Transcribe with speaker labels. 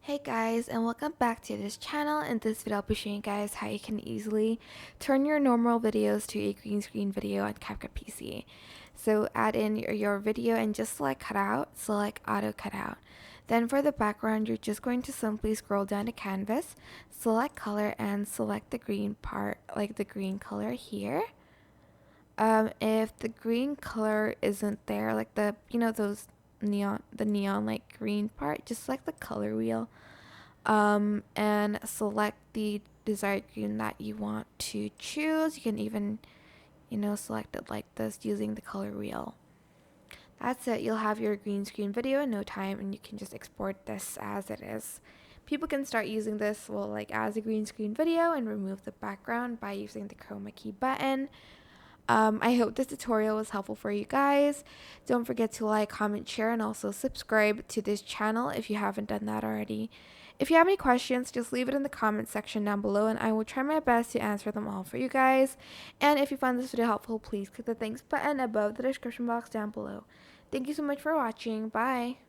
Speaker 1: Hey guys, and welcome back to this channel. In this video I'll be showing you guys how you can easily turn your normal videos to a green screen video on CapCut PC. So add in your video and just select cutout, select auto cutout. Then for the background, you're just going to simply scroll down to canvas, select color, and select the green part, like the green color here. If the green color isn't there, like those the neon like green part, just select the color wheel, and select the desired green that you want to choose. You can even, select it like this using the color wheel. That's it. You'll have your green screen video in no time, and you can just export this as it is. People can start using this, as a green screen video and remove the background by using the chroma key button. I hope this tutorial was helpful for you guys. Don't forget to like, comment, share, and also subscribe to this channel if you haven't done that already. If you have any questions, just leave it in the comment section down below and I will try my best to answer them all for you guys. And if you found this video helpful, please click the thanks button above the description box down below. Thank you so much for watching. Bye!